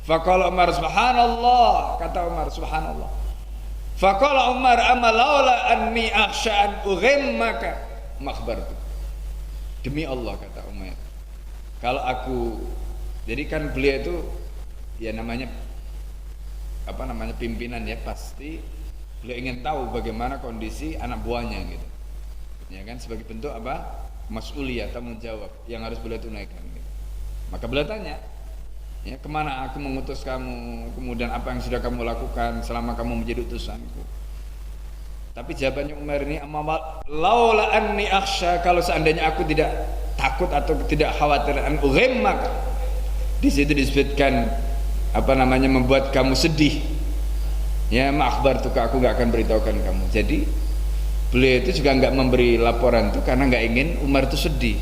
Speaker 1: Faqala Umar, subhanallah, kata Umar, subhanallah. Faqala Umar, amma laula anni akhsha an ughimmaka makhbartu. Demi Allah, kata Umar, kalau aku, jadi kan beliau itu ya namanya pimpinan ya, pasti Beliau ingin tahu bagaimana kondisi anak buahnya gitu. Ya kan, sebagai bentuk apa? Mas'uliyah, tanggung jawab yang harus beliau tunaikan gitu. Maka beliau tanya, ya, kemana aku mengutus kamu, kemudian apa yang sudah kamu lakukan selama kamu menjadi utusanku. Tapi jawabannya Umar ini, laula anni akhsha, kalau seandainya aku tidak takut atau tidak khawatir, an ughimmaka, di situ disebutkan apa namanya, membuat kamu sedih. Ya, ma'akhbartuka, aku nggak akan beritahukan kamu. Jadi beliau itu juga nggak memberi laporan itu karena nggak ingin Umar itu sedih.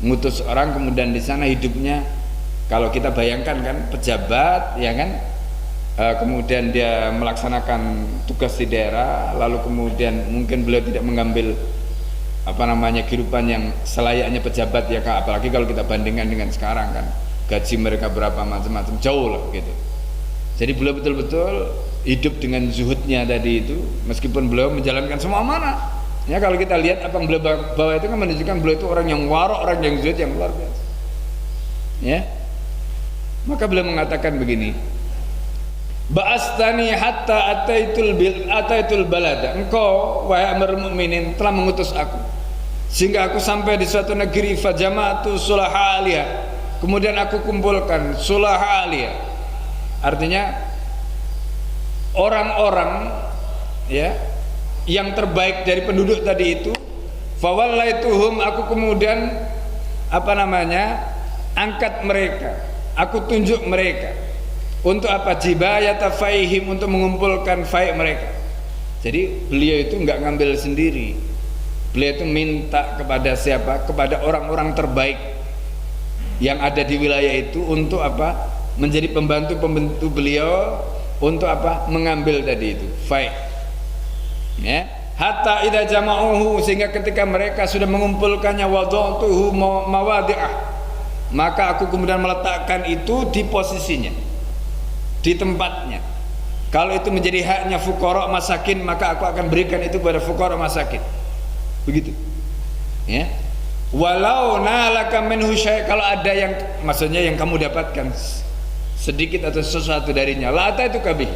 Speaker 1: Ngutus orang kemudian di sana hidupnya, kalau kita bayangkan kan pejabat, ya kan, kemudian dia melaksanakan tugas di daerah, lalu kemudian mungkin beliau tidak mengambil apa namanya kehidupan yang selayaknya pejabat, ya kan, apalagi kalau kita bandingkan dengan sekarang kan, gaji mereka berapa macam-macam, jauh lah gitu. Jadi beliau betul-betul hidup dengan zuhudnya tadi itu, meskipun beliau menjalankan semua amanah. Ya, kalau kita lihat apa yang beliau bawa itu kan menunjukkan beliau itu orang yang warok, orang yang zuhud yang luar biasa. Ya, maka beliau mengatakan begini, ba'astani hatta ataitul balada, engkau wahai Amirul Mukminin telah mengutus aku sehingga aku sampai di suatu negeri, fajama'tu sulahalia, kemudian aku kumpulkan sulahalia, artinya orang-orang, ya, yang terbaik dari penduduk tadi itu. Fawallaituhum, aku kemudian apa namanya, angkat mereka, aku tunjuk mereka untuk apa? Jibayata faihim, untuk mengumpulkan faih mereka. Jadi beliau itu nggak ngambil sendiri, beliau itu minta kepada siapa? Kepada orang-orang terbaik yang ada di wilayah itu untuk apa? Menjadi pembantu-pembantu beliau untuk apa? Mengambil tadi itu faih. Ya, hatta idza jama'uhu, sehingga ketika mereka sudah mengumpulkannya, wada'tuhu mawadi'ah, maka aku kemudian meletakkan itu di posisinya, di tempatnya. Kalau itu menjadi haknya fuqara masakin, maka aku akan berikan itu kepada fuqara masakin. Begitu. Ya. Walau nalaka minhu syai', kalau ada yang, maksudnya yang kamu dapatkan sedikit atau sesuatu darinya, la itu kabih.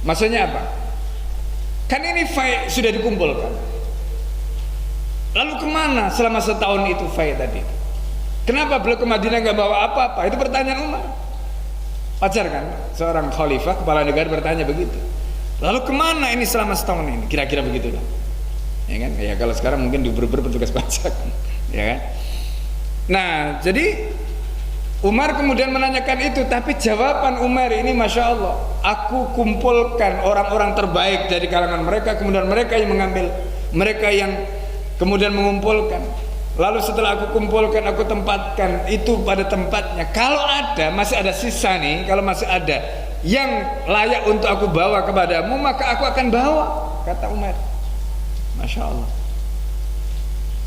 Speaker 1: Maksudnya apa? Kan ini fai sudah dikumpulkan. Lalu kemana selama setahun itu fai tadi? Kenapa beliau ke Madinah nggak bawa apa-apa? Itu pertanyaan Umar. Wajar kan seorang khalifah, kepala negara bertanya begitu. Lalu kemana ini selama setahun ini? Kira-kira begitu lah. Ya kan? Ya kalau sekarang mungkin diuber-uber petugas pajak. Ya kan? Nah, jadi Umar kemudian menanyakan itu, tapi jawaban Umar ini masya Allah, aku kumpulkan orang-orang terbaik dari kalangan mereka, kemudian mereka yang mengambil, mereka yang kemudian mengumpulkan. Lalu setelah aku kumpulkan, aku tempatkan itu pada tempatnya. Kalau ada, masih ada sisa nih, kalau masih ada yang layak untuk aku bawa kepadamu, maka aku akan bawa, kata Umar. Masya Allah.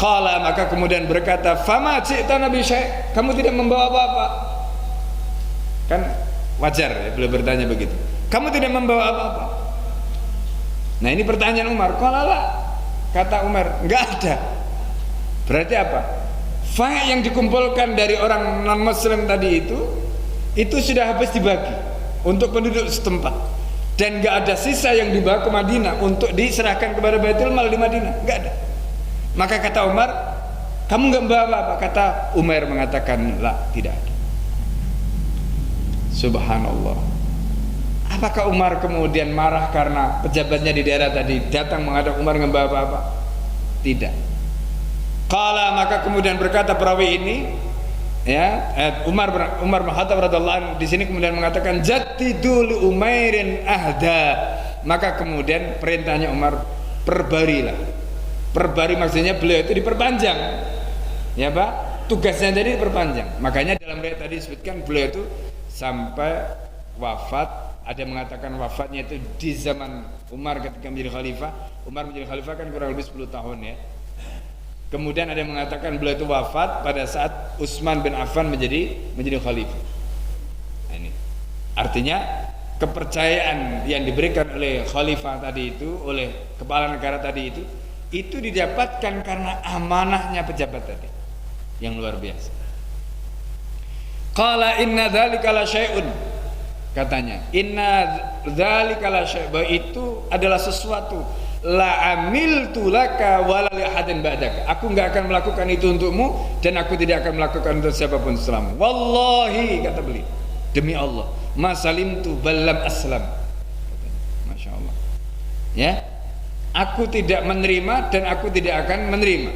Speaker 1: Qala, maka kemudian berkata, fama ji'tana bi syai', kamu tidak membawa apa-apa. Kan wajar ya beliau bertanya begitu, kamu tidak membawa apa-apa. Nah ini pertanyaan Umar. Qala la, kata Umar, enggak ada. Berarti apa? Fa' yang dikumpulkan dari orang non muslim tadi itu sudah habis dibagi untuk penduduk setempat, dan enggak ada sisa yang dibawa ke Madinah untuk diserahkan kepada Baitul Mal di Madinah, enggak ada. Maka kata Umar, kamu nggak membawa apa-apa? Kata Umar mengatakan, lah, tidak ada. Subhanallah. Apakah Umar kemudian marah karena pejabatnya di daerah tadi datang menghadap Umar nggak membawa apa-apa? Tidak. Qala, maka kemudian berkata perawi ini, ya, Umar bin Khattab radhiyallahu anhu di sini kemudian mengatakan, jadidul Umairin ahda. Maka kemudian perintahnya Umar, perbarilah. Perbari maksudnya beliau itu diperpanjang, ya Pak, tugasnya jadi diperpanjang. Makanya dalam riwayat tadi disebutkan beliau itu sampai wafat. Ada yang mengatakan wafatnya itu di zaman Umar ketika menjadi khalifah. Umar menjadi khalifah kan kurang lebih 10 tahun ya. Kemudian ada yang mengatakan beliau itu wafat pada saat Utsman bin Affan menjadi khalifah. Nah, ini artinya kepercayaan yang diberikan oleh khalifah tadi itu, oleh kepala negara tadi itu didapatkan karena amanahnya pejabat tadi yang luar biasa. Qala inna dzalika la syai'un, katanya, inna dzalika la syai', bahwa itu adalah sesuatu, la amiltu laka wala li ahadin ba'daka, aku enggak akan melakukan itu untukmu dan aku tidak akan melakukan untuk siapapun setelahmu. Wallahi, kata beliau, demi Allah, ma salimtu ballam aslam. Masya Allah, ya, aku tidak menerima dan aku tidak akan menerima.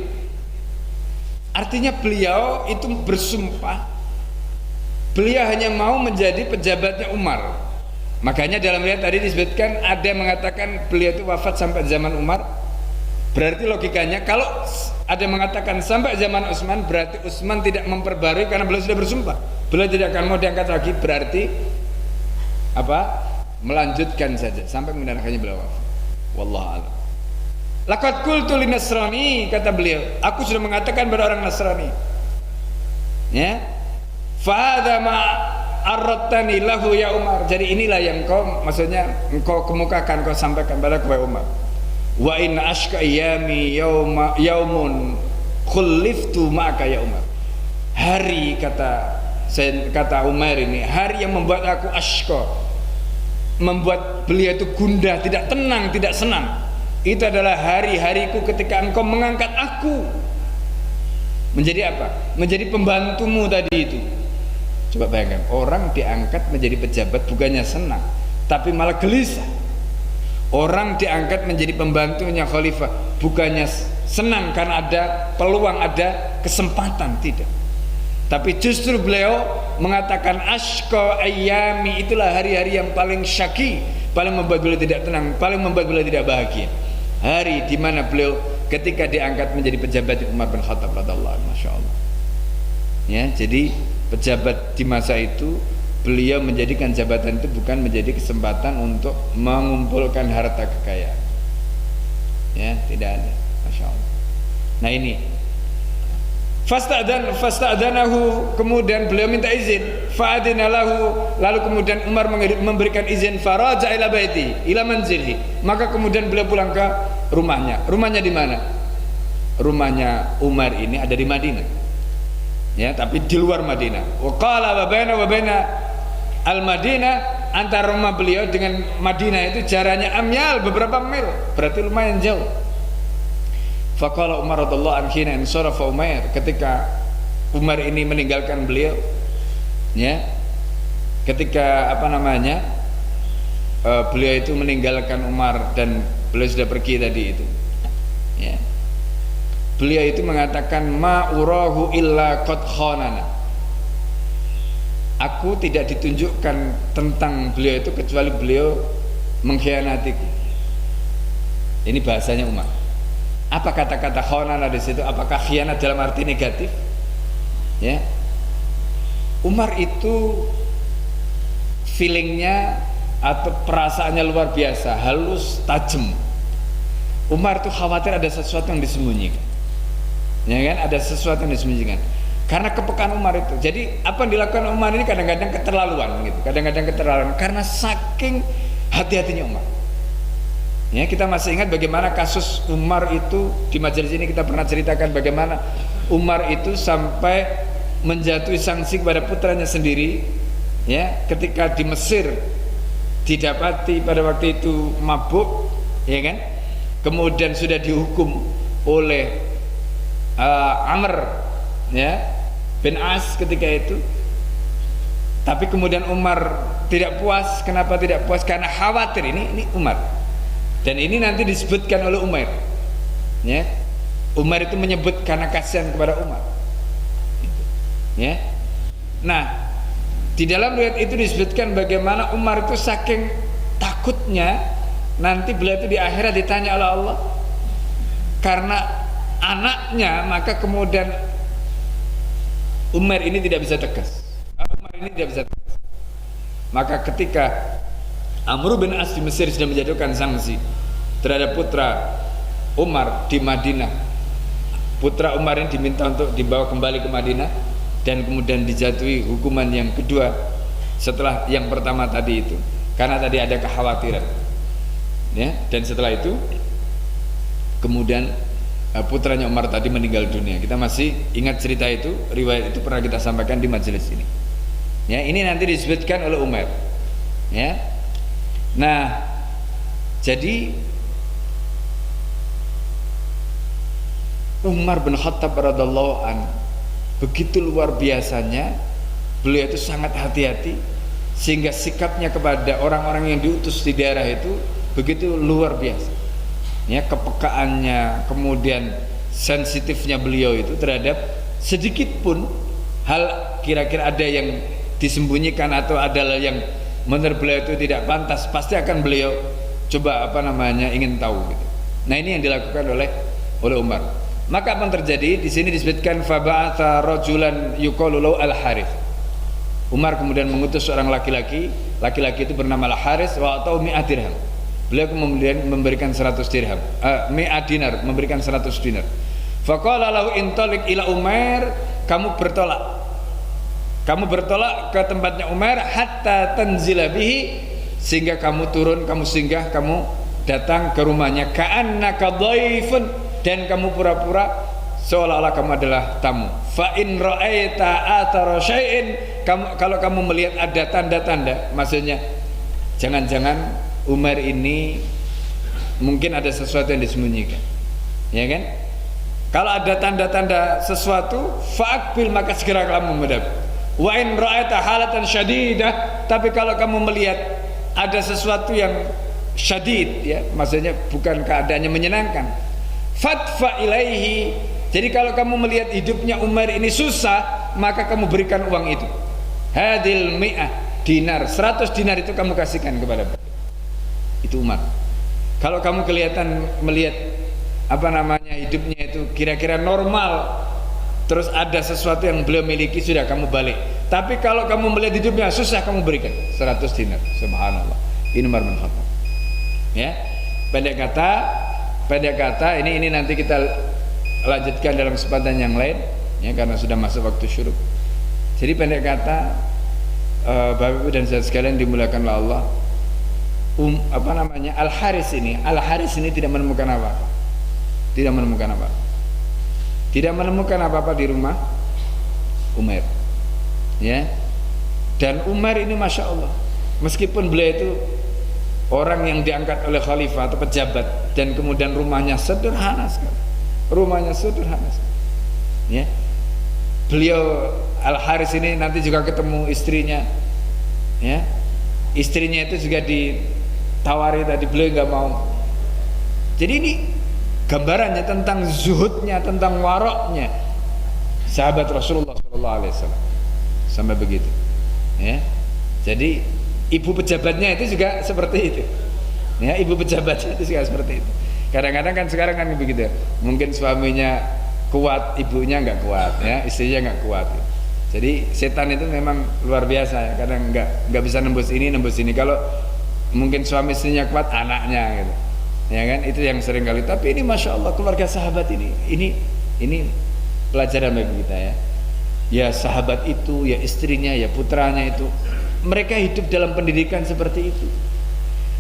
Speaker 1: Artinya beliau itu bersumpah, beliau hanya mau menjadi pejabatnya Umar. Makanya dalam riwayat tadi disebutkan ada yang mengatakan beliau itu wafat sampai zaman Umar. Berarti logikanya kalau ada yang mengatakan sampai zaman Utsman, berarti Utsman tidak memperbarui karena beliau sudah bersumpah. Beliau tidak akan mau diangkat lagi, berarti apa? Melanjutkan saja sampai kemudian akhirnya beliau wafat. Wallahu a'lam. Laqad qultu lin Nasrani, kata beliau, aku sudah mengatakan pada orang Nasrani, ya, fahadha ma arrattani lahu ya Umar, jadi inilah yang maksudnya engkau kemukakan, kau sampaikan pada wahai Umar. Wa in ashqa ayami yaumun khulliftu ma'aka ya Umar. Hari, kata Umar ini, hari yang membuat aku ashqa, membuat beliau itu gundah, tidak tenang, tidak senang, itu adalah hari-hariku ketika engkau mengangkat aku menjadi apa? Menjadi pembantumu tadi itu. Coba bayangkan, orang diangkat menjadi pejabat bukannya senang, tapi malah gelisah. Orang diangkat menjadi pembantunya khalifah bukannya senang karena ada peluang, ada kesempatan, tidak. Tapi justru beliau mengatakan ashqa ayyami, itulah hari-hari yang paling syaki, paling membuat beliau tidak tenang, paling membuat beliau tidak bahagia. Hari di mana beliau ketika diangkat menjadi pejabat Umar bin Khattab radhiyallahu anhu, Masya Allah. Ya, jadi pejabat di masa itu, beliau menjadikan jabatan itu bukan menjadi kesempatan untuk mengumpulkan harta kekayaan. Ya, tidak ada, Masya Allah. Nah ini, fasta'danahu, kemudian beliau minta izin, fa'adina lahu, lalu kemudian Umar memberikan izin, faraja ila baiti ila manzilhi, maka kemudian beliau pulang ke rumahnya. Rumahnya di mana? Rumahnya Umar ini ada di Madinah, ya, tapi di luar Madinah. Wa qala wa baina al-Madinah, antara rumah beliau dengan Madinah itu jaraknya amyal, beberapa mil, berarti lumayan jauh. Faqala Umar radhiyallahu anhu hina insarafa Umar, ketika Umar ini meninggalkan beliau, ya, ketika beliau itu meninggalkan Umar dan beliau sudah pergi tadi itu, ya, beliau itu mengatakan ma urahu illa qad khanana, aku tidak ditunjukkan tentang beliau itu kecuali beliau mengkhianatiku. Ini bahasanya Umar. Apa kata-kata khanana di situ? Apakah khianat dalam arti negatif? Ya, Umar itu feelingnya atau perasaannya luar biasa, halus, tajam. Umar itu khawatir ada sesuatu yang disembunyikan, ya kan? Ada sesuatu yang disembunyikan karena kepekaan Umar itu. Jadi apa yang dilakukan Umar ini kadang-kadang keterlaluan gitu, kadang-kadang keterlaluan karena saking hati-hatinya Umar. Ya, kita masih ingat bagaimana kasus Umar itu di majelis ini kita pernah ceritakan bagaimana Umar itu sampai menjatuhi sanksi kepada putranya sendiri, ya, ketika di Mesir didapati pada waktu itu mabuk, ya kan? Kemudian sudah dihukum oleh Amr, ya, bin As ketika itu. Tapi kemudian Umar tidak puas. Kenapa tidak puas? Karena khawatir ini Umar. Dan ini nanti disebutkan oleh Umar, ya. Umar itu menyebut karena kasihan kepada Umar, ya. Nah, di dalam riwayat itu disebutkan bagaimana Umar itu saking takutnya nanti beliau itu di akhirat ditanya oleh Allah karena anaknya, maka kemudian Umar ini tidak bisa tegas. Maka ketika Amr bin As di Mesir sudah menjatuhkan sanksi terhadap putra Umar di Madinah, putra Umar ini diminta untuk dibawa kembali ke Madinah dan kemudian dijatuhi hukuman yang kedua setelah yang pertama tadi itu, karena tadi ada kekhawatiran, ya. Dan setelah itu kemudian putranya Umar tadi meninggal dunia. Kita masih ingat cerita itu, riwayat itu pernah kita sampaikan di majelis ini, ya. Ini nanti disebutkan oleh Umar, Ya. Nah, jadi Umar bin Khattab radhiyallahu an begitu luar biasanya, beliau itu sangat hati-hati sehingga sikapnya kepada orang-orang yang diutus di daerah itu begitu luar biasa. Ya, kepekaannya, kemudian sensitifnya beliau itu terhadap sedikit pun hal kira-kira ada yang disembunyikan atau ada yang menurut beliau itu tidak pantas, pasti akan beliau coba ingin tahu gitu. Nah, ini yang dilakukan oleh Umar. Maka apa yang terjadi? Di sini disebutkan faba'atha rajulan yuqalu lahu Al-Harits. Umar kemudian mengutus seorang laki-laki itu bernama Al-Harits wa atau 100 dirham. Beliau kemudian memberikan 100 dirham, 100 dinar, memberikan 100 dinar. Faqala lahu intaliq ila Umar, kamu bertolak ke tempatnya Umar hatta tanzila bihi, sehingga kamu turun, kamu singgah, kamu datang ke rumahnya, ka'annaka dhaifun, dan kamu pura-pura seolah-olah kamu adalah tamu. Fa in ra'aita athara syai'in, kalau kamu melihat ada tanda-tanda, maksudnya jangan-jangan Umar ini mungkin ada sesuatu yang disembunyikan, ya kan? Kalau ada tanda-tanda sesuatu, fa'aqbil, maka segera kamu menghadap. Wa in ra'aita halatan syadidah, tapi kalau kamu melihat ada sesuatu yang syadid, ya, maksudnya bukan keadaannya menyenangkan, fadfa ilaihi, jadi kalau kamu melihat hidupnya Umar ini susah, maka kamu berikan uang itu, hadil mi'ah dinar, 100 dinar itu kamu kasihkan kepada itu Umar. Kalau kamu melihat hidupnya itu kira-kira normal, terus ada sesuatu yang beliau miliki, sudah kamu balik. Tapi kalau kamu melihat hidupnya susah, kamu berikan 100 dinar. Subhanallah, ini Umar bin Khattab. Ya, pendek kata ini nanti kita lanjutkan dalam kesempatan yang lain, ya, karena sudah masuk waktu syuruk. Jadi pendek kata, Bapak Ibu dan saudara sekalian dimuliakan oleh Allah, Al-Harits ini tidak menemukan apa-apa. Tidak menemukan apa-apa di rumah Umar, ya. Dan Umar ini masya Allah, meskipun beliau itu orang yang diangkat oleh khalifah atau pejabat, dan kemudian rumahnya sederhana sekali, ya. Beliau Al-Harits ini nanti juga ketemu istrinya, ya. Istrinya itu juga ditawari tadi, beliau nggak mau. Jadi ini gambarannya tentang zuhudnya, tentang waroknya sahabat Rasulullah SAW, sampai begitu, ya. Jadi ibu pejabatnya itu juga seperti itu, ya, ibu pejabatnya itu juga seperti itu. Kadang-kadang kan sekarang kan begitu, mungkin suaminya kuat, ibunya nggak kuat, ya, istrinya nggak kuat. Jadi setan itu memang luar biasa, ya. Kadang nggak bisa nembus ini. Kalau mungkin suami istrinya kuat, anaknya gitu, ya kan, itu yang sering kali. Tapi ini masya Allah, keluarga sahabat ini pelajaran bagi kita, ya. Ya sahabat itu, ya istrinya, ya putranya itu, mereka hidup dalam pendidikan seperti itu.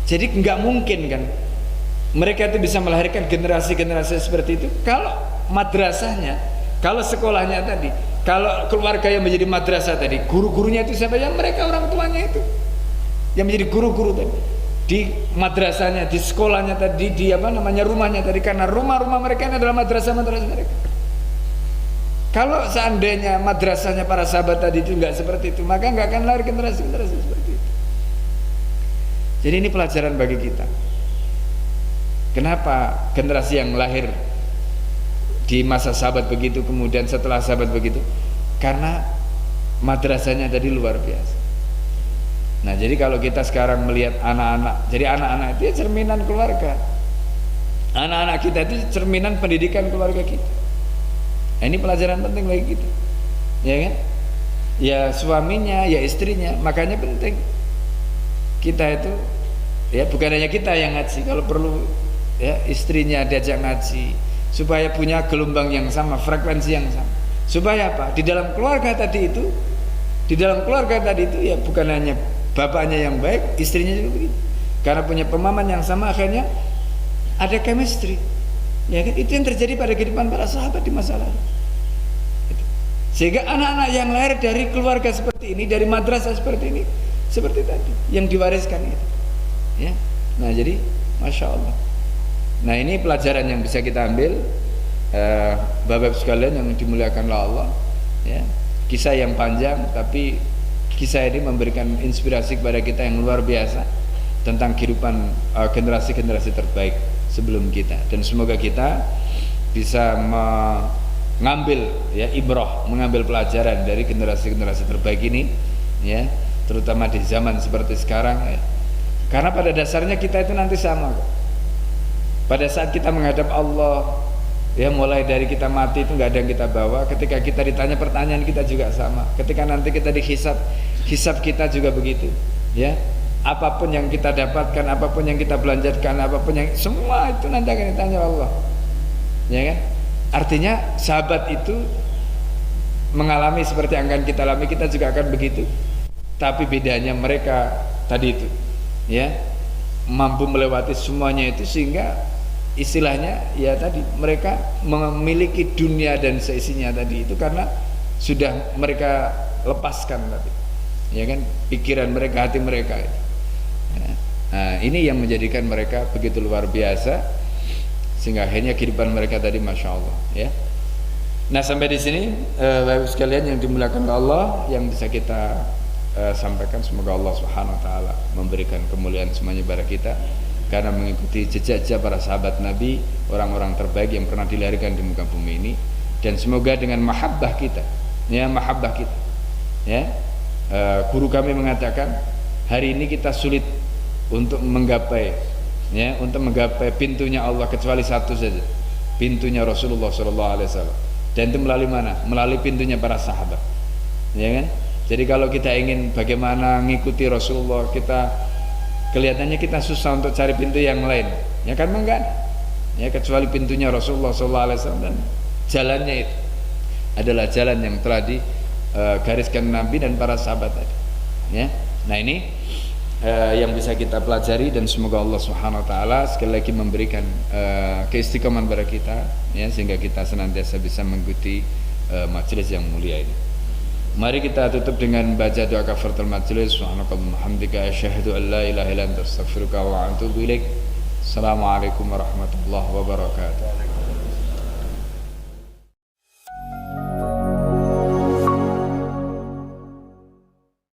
Speaker 1: Jadi nggak mungkin kan mereka itu bisa melahirkan generasi-generasi seperti itu kalau madrasahnya, kalau sekolahnya tadi, kalau keluarga yang menjadi madrasah tadi, guru-gurunya itu siapa? Ya mereka orang tuanya itu yang menjadi guru-guru tadi, di madrasahnya, di sekolahnya tadi, di rumahnya tadi, karena rumah-rumah mereka ini adalah madrasah-madrasah mereka. Kalau seandainya madrasahnya para sahabat tadi itu nggak seperti itu, maka nggak akan lahir generasi-generasi seperti itu. Jadi ini pelajaran bagi kita. Kenapa generasi yang lahir di masa sahabat begitu, kemudian setelah sahabat begitu? Karena madrasahnya tadi luar biasa. Nah, jadi kalau kita sekarang melihat anak-anak, jadi anak-anak itu ya cerminan keluarga. Anak-anak kita itu cerminan pendidikan keluarga kita. Nah, ini pelajaran penting bagi kita, ya kan? Ya suaminya, ya istrinya. Makanya penting kita itu, ya bukan hanya kita yang ngaji, kalau perlu ya istrinya diajak ngaji, supaya punya gelombang yang sama, frekuensi yang sama. Supaya apa? Di dalam keluarga tadi itu ya bukan hanya bapaknya yang baik, istrinya juga begitu. Karena punya pemahaman yang sama, akhirnya ada chemistry. Ya kan, itu yang terjadi pada kehidupan para sahabat di masa lalu. Sehingga anak-anak yang lahir dari keluarga seperti ini, dari madrasah seperti ini, seperti tadi yang diwariskan itu, ya. Nah jadi masya Allah. Nah ini pelajaran yang bisa kita ambil, bapak sekalian yang dimuliakan oleh Allah, ya. Kisah yang panjang, tapi kisah ini memberikan inspirasi kepada kita yang luar biasa tentang kehidupan generasi-generasi terbaik sebelum kita, dan semoga kita bisa mengambil ya ibrah, mengambil pelajaran dari generasi-generasi terbaik ini, ya, terutama di zaman seperti sekarang, ya. Karena pada dasarnya kita itu nanti sama kok. Pada saat kita menghadap Allah, ya, mulai dari kita mati itu nggak ada yang kita bawa. Ketika kita ditanya pertanyaan, kita juga sama. Ketika nanti kita dihisab, hisab kita juga begitu, ya. Apapun yang kita dapatkan, apapun yang kita belanjakan, apapun yang, semua itu nanti akan ditanya Allah, ya kan? Artinya sahabat itu mengalami seperti yang akan kita alami, kita juga akan begitu. Tapi bedanya mereka tadi itu, ya, mampu melewati semuanya itu, sehingga istilahnya ya tadi mereka memiliki dunia dan seisinya tadi itu karena sudah mereka lepaskan tadi, ya kan, pikiran mereka, hati mereka itu. Nah ini yang menjadikan mereka begitu luar biasa, sehingga akhirnya kehidupan mereka tadi masya Allah, ya. Nah sampai di sini bapak sekalian yang dimuliakan Allah, yang bisa kita sampaikan, semoga Allah Subhanahu Wa Taala memberikan kemuliaan semuanya kepada kita karena mengikuti jejak-jejak para sahabat Nabi, orang-orang terbaik yang pernah dilahirkan di muka bumi ini. Dan semoga dengan mahabbah kita, ya, mahabbah kita, ya, guru kami mengatakan hari ini kita sulit untuk menggapai, ya, untuk menggapai pintunya Allah kecuali satu saja, pintunya Rasulullah SAW. Dan itu melalui mana? Melalui pintunya para sahabat, ya kan? Jadi kalau kita ingin bagaimana mengikuti Rasulullah, kita kelihatannya kita susah untuk cari pintu yang lain, ya kan? Enggak, ya, kecuali pintunya Rasulullah SAW, dan jalannya itu adalah jalan yang telah digariskan Nabi dan para sahabat tadi, ya. Nah ini yang bisa kita pelajari, dan semoga Allah Subhanahu Wa Taala sekali lagi memberikan keistiqomahan kepada kita, ya, sehingga kita senantiasa bisa mengikuti majelis yang mulia ini. Mari kita tutup dengan baca doa kafaratul majelis. Subhanakallahumma hamdika asyhadu an la ilaha illa anta astaghfiruka wa atubu ilaik. Assalamualaikum warahmatullahi wabarakatuh.